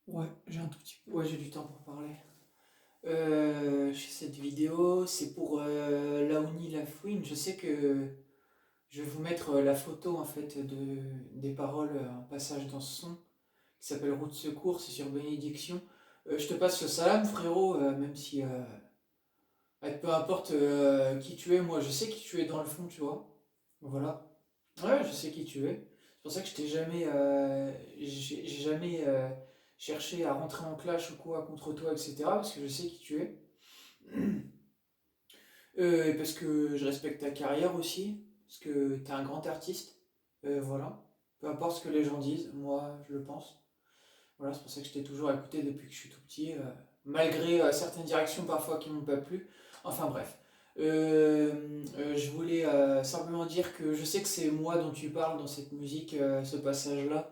Ouais, j'ai un tout petit peu. Ouais, j'ai du temps pour parler. Je fais cette vidéo, c'est pour Laouni Lafouine. Je sais que je vais vous mettre la photo en fait des paroles, un passage dans ce son qui s'appelle Route de secours, c'est sur Bénédiction. Je te passe le salam, frérot, même si peu importe qui tu es, moi je sais qui tu es dans le fond, tu vois. Voilà. Ouais, je sais qui tu es. C'est pour ça que je t'ai jamais, j'ai jamais cherché à rentrer en clash ou quoi contre toi, etc. Parce que je sais qui tu es. Et parce que je respecte ta carrière aussi. Parce que t'es un grand artiste. Voilà. Peu importe ce que les gens disent, moi je le pense. Voilà, c'est pour ça que je t'ai toujours écouté depuis que je suis tout petit. Malgré certaines directions parfois qui m'ont pas plu. Enfin bref. Je voulais simplement dire que je sais que c'est moi dont tu parles dans cette musique, ce passage-là.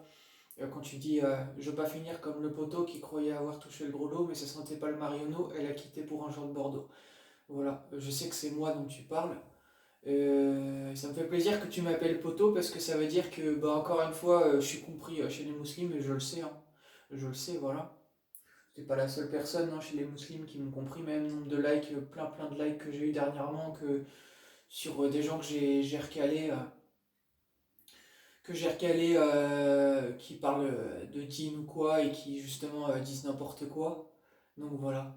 Quand tu dis je veux pas finir comme le poteau qui croyait avoir touché le gros lot, mais ça sentait pas le marionneau, elle a quitté pour un genre de Bordeaux. Voilà, je sais que c'est moi dont tu parles. Ça me fait plaisir que tu m'appelles poteau parce que ça veut dire que, bah, encore une fois, je suis compris chez les musulmans et je le sais, hein. Je le sais, voilà. T'es pas la seule personne hein, chez les musulmans qui m'ont compris, même nombre de likes, plein de likes que j'ai eu dernièrement, que sur des gens j'ai recalé, qui parlent de djinn ou quoi et qui justement disent n'importe quoi. Donc voilà.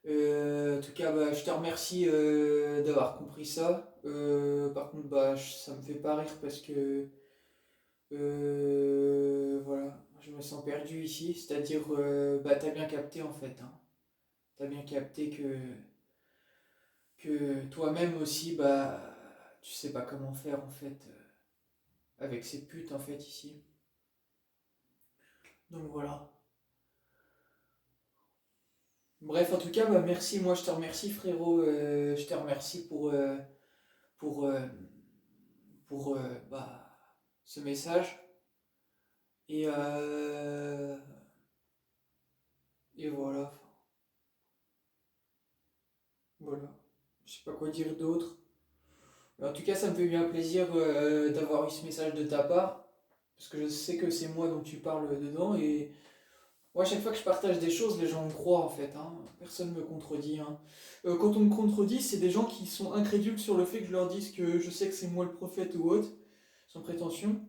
En tout cas, bah, je te remercie d'avoir compris ça. Par contre, bah, ça me fait pas rire parce que voilà, je me sens perdu ici. C'est-à-dire, bah, t'as bien capté en fait, hein. T'as bien capté que toi-même aussi, bah, tu sais pas comment faire en fait avec ces putes en fait ici. Donc voilà. Bref, en tout cas, bah, merci. Moi, je te remercie, frérot. Je te remercie pour, euh, pour bah, ce message. Et, euh, et voilà. Voilà. Je sais pas quoi dire d'autre. Mais en tout cas, ça me fait bien plaisir d'avoir eu ce message de ta part. Parce que je sais que c'est moi dont tu parles dedans. Et moi, à chaque fois que je partage des choses, les gens me croient en fait, hein. Personne ne me contredit, hein. Quand on me contredit, c'est des gens qui sont incrédules sur le fait que je leur dise que je sais que c'est moi le prophète ou autre, sans prétention.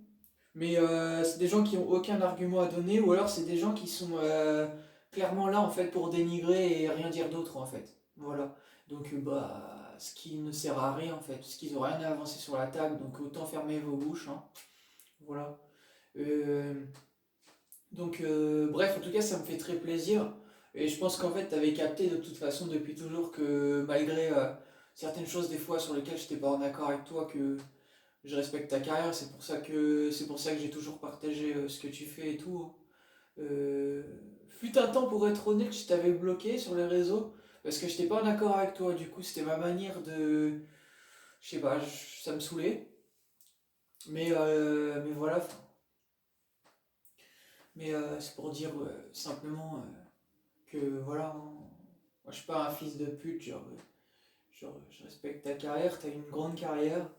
Mais c'est des gens qui ont aucun argument à donner, ou alors c'est des gens qui sont clairement là en fait pour dénigrer et rien dire d'autre en fait. Voilà. Donc bah ce qui ne sert à rien en fait, parce qu'ils ont rien à avancer sur la table, donc autant fermer vos bouches, hein. Voilà. Euh, bref, en tout cas, ça me fait très plaisir. Et je pense qu'en fait, tu avais capté de toute façon depuis toujours que malgré certaines choses des fois sur lesquelles je n'étais pas en accord avec toi, que je respecte ta carrière. C'est pour ça que j'ai toujours partagé ce que tu fais et tout, hein. Euh, Fut un temps, pour être honnête, je t'avais bloqué sur les réseaux parce que je n'étais pas en accord avec toi. Du coup, c'était ma manière de, je sais pas, ça me saoulait. Mais voilà. Mais c'est pour dire simplement que voilà, hein, moi je suis pas un fils de pute, genre, je respecte ta carrière, t'as une grande carrière,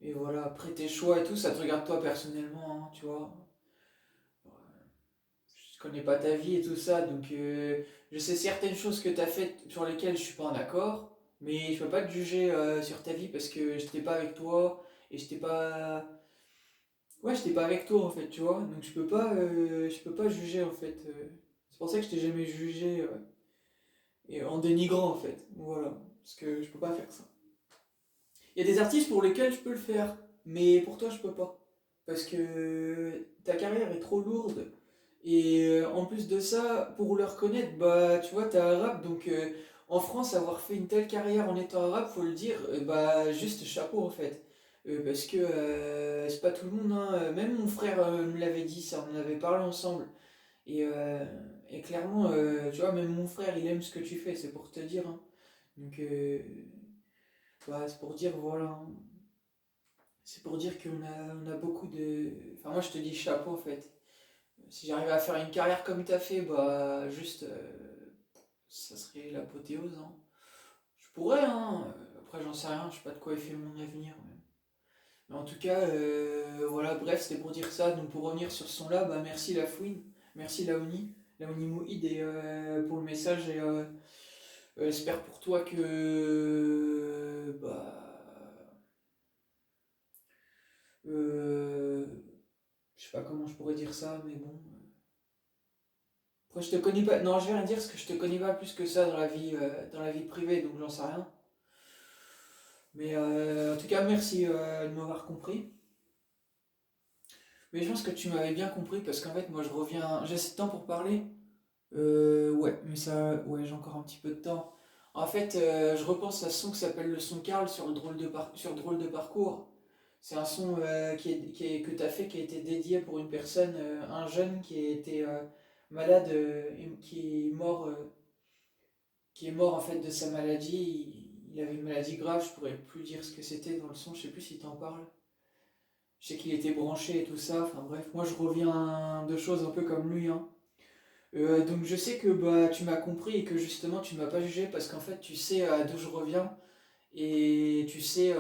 et voilà, après tes choix et tout, ça te regarde toi personnellement, hein, tu vois. Je connais pas ta vie et tout ça, donc je sais certaines choses que t'as faites sur lesquelles je suis pas en accord, mais je peux pas te juger sur ta vie parce que j'étais pas avec toi, et j'étais pas. Ouais, j'étais pas avec toi en fait, tu vois, donc je peux pas juger en fait. C'est pour ça que je t'ai jamais jugé et en dénigrant en fait. Voilà, parce que je peux pas faire ça. Il y a des artistes pour lesquels je peux le faire, mais pour toi je peux pas. Parce que ta carrière est trop lourde. Et en plus de ça, pour le reconnaître, bah tu vois, t'es arabe, donc en France, avoir fait une telle carrière en étant arabe, faut le dire, bah juste chapeau en fait. Parce que c'est pas tout le monde, hein. Même mon frère me l'avait dit, ça, on en avait parlé ensemble. Et, euh, et clairement, tu vois, même mon frère, il aime ce que tu fais, c'est pour te dire, hein. Donc, bah, c'est pour dire, voilà, hein. C'est pour dire qu'on a beaucoup de. Enfin, moi, je te dis chapeau, en fait. Si j'arrivais à faire une carrière comme t'as fait, bah, juste, ça serait l'apothéose, hein. Je pourrais, hein. Après, j'en sais rien, je sais pas de quoi est fait mon avenir. Mais en tout cas, voilà, bref, c'était pour dire ça. Donc, pour revenir sur ce son-là, bah, merci la fouine, merci Laoni. la Monimoïde et pour le message et j'espère pour toi que euh, je sais pas comment je pourrais dire ça, mais bon. Après, je te connais pas. Non, je vais rien dire parce que je te connais pas plus que ça dans la vie privée, donc j'en sais rien. Mais en tout cas, merci de m'avoir compris. Mais je pense que tu m'avais bien compris parce qu'en fait, moi, je reviens. J'ai assez de temps pour parler. Ouais, mais ça, ouais, j'ai encore un petit peu de temps. En fait, je repense à ce son qui s'appelle le son Karl sur sur Drôle de parcours. C'est un son que tu as fait qui a été dédié pour une personne, un jeune qui a été malade et qui est mort en fait de sa maladie. Il avait une maladie grave, je pourrais plus dire ce que c'était dans le son, je sais plus si t'en parles. Je sais qu'il était branché et tout ça, enfin bref, moi je reviens de choses un peu comme lui, hein. Donc je sais que bah, tu m'as compris et que justement tu m'as pas jugé parce qu'en fait tu sais d'où je reviens et tu sais,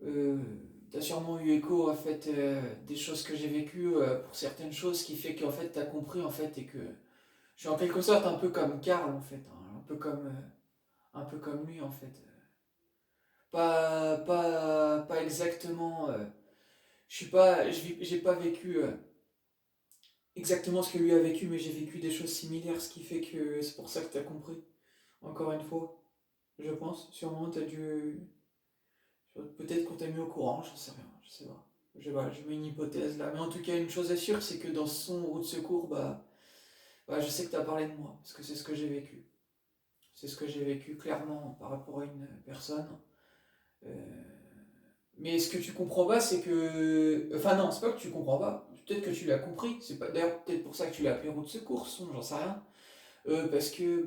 euh, t'as sûrement eu écho en fait des choses que j'ai vécues pour certaines choses qui fait qu'en fait t'as compris en fait et que je suis en quelque sorte un peu comme Karl en fait, hein, un peu comme lui en fait. Pas exactement, je suis pas, j'ai pas vécu exactement ce que lui a vécu mais j'ai vécu des choses similaires ce qui fait que c'est pour ça que t'as compris. Encore une fois. Je pense, sûrement, t'as dû. Peut-être qu'on t'a mis au courant, j'en sais rien, je sais pas. Je mets une hypothèse là. Mais en tout cas, une chose est sûre, c'est que dans son route de secours, je sais que t'as parlé de moi, parce que c'est ce que j'ai vécu. C'est ce que j'ai vécu clairement par rapport à une personne. Euh, Mais ce que tu comprends pas, c'est que. Enfin, non, c'est pas que tu comprends pas. Peut-être que tu l'as compris. C'est pas d'ailleurs peut-être pour ça que tu l'as appelé route de secours, son, j'en sais rien. Parce que,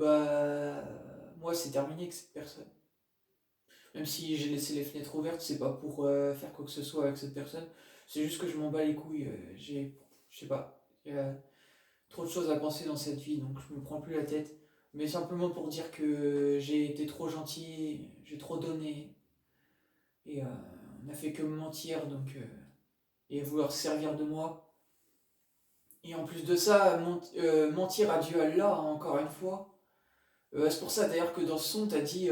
moi, c'est terminé avec cette personne. Même si j'ai laissé les fenêtres ouvertes, c'est pas pour faire quoi que ce soit avec cette personne. C'est juste que je m'en bats les couilles. Je sais pas, il y a trop de choses à penser dans cette vie, donc je me prends plus la tête. Mais simplement pour dire que j'ai été trop gentil, j'ai trop donné, et on n'a fait que me mentir, et vouloir se servir de moi. Et en plus de ça, mentir à Dieu Allah, hein, encore une fois. C'est pour ça d'ailleurs que dans ce son, t'as dit,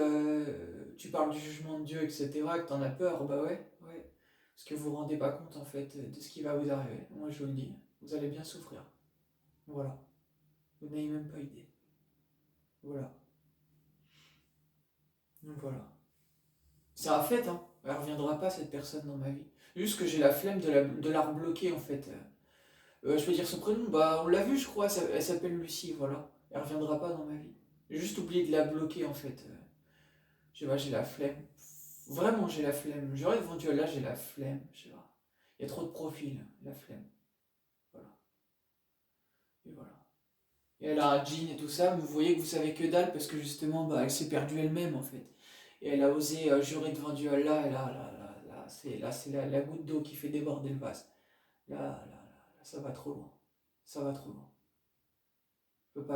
tu parles du jugement de Dieu, etc., que t'en as peur. Bah ouais, ouais. Parce que vous vous rendez pas compte en fait de ce qui va vous arriver. Moi je vous le dis, vous allez bien souffrir. Voilà. Vous n'avez même pas idée. Voilà. Donc voilà. C'est un fait, hein. Elle reviendra pas cette personne dans ma vie. Juste que j'ai la flemme de la rebloquer en fait. Je peux dire son prénom, bah on l'a vu je crois, elle s'appelle Lucie, voilà. Elle reviendra pas dans ma vie. J'ai juste oublié de la bloquer en fait. Je sais pas, j'ai la flemme. Vraiment, j'ai la flemme. J'aurais vendu là, j'ai la flemme. Je sais pas. Il y a trop de profils, la flemme. Voilà. Et voilà. Et elle a un jean et tout ça, mais vous voyez que vous savez que dalle parce que justement, elle s'est perdue elle-même en fait. Et elle a osé jurer devant Dieu Allah, et là, c'est la goutte d'eau qui fait déborder le vase. Là, ça va trop loin. Ça va trop loin. Je peux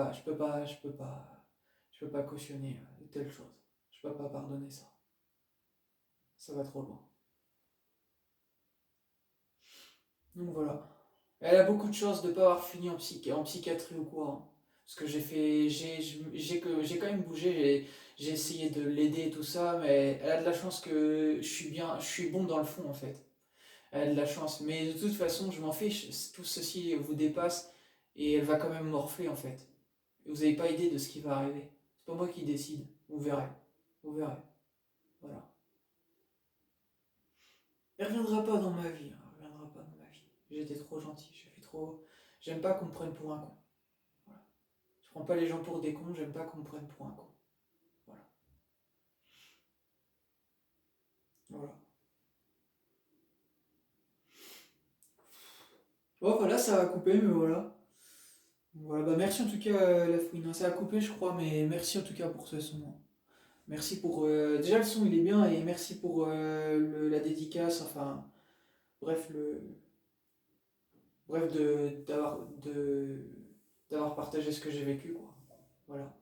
pas cautionner de telles choses. Je peux pas pardonner ça. Ça va trop loin. Donc voilà. Elle a beaucoup de chance de ne pas avoir fini en psychiatrie ou quoi, hein. Parce que j'ai fait. J'ai quand même bougé, j'ai essayé de l'aider et tout ça, mais elle a de la chance que je suis bon dans le fond en fait. Elle a de la chance. Mais de toute façon, je m'en fiche, tout ceci vous dépasse et elle va quand même morfler en fait. Vous n'avez pas idée de ce qui va arriver. C'est pas moi qui décide. Vous verrez. Vous verrez. Voilà. Elle reviendra pas dans ma vie, hein. Elle reviendra pas dans ma vie. J'étais trop gentil, j'ai fait trop. J'aime pas qu'on me prenne pour un con. Voilà. Je prends pas les gens pour des cons, j'aime pas qu'on me prenne pour un con. Voilà. Voilà. Bon, voilà, ça va couper, mais voilà. Voilà, merci en tout cas, la fouine, hein. Ça a coupé, je crois, mais merci en tout cas pour ce son, hein. Merci pour. Déjà, le son, il est bien, et merci pour la dédicace, enfin. Bref, bref d'avoir partagé ce que j'ai vécu, quoi. Voilà.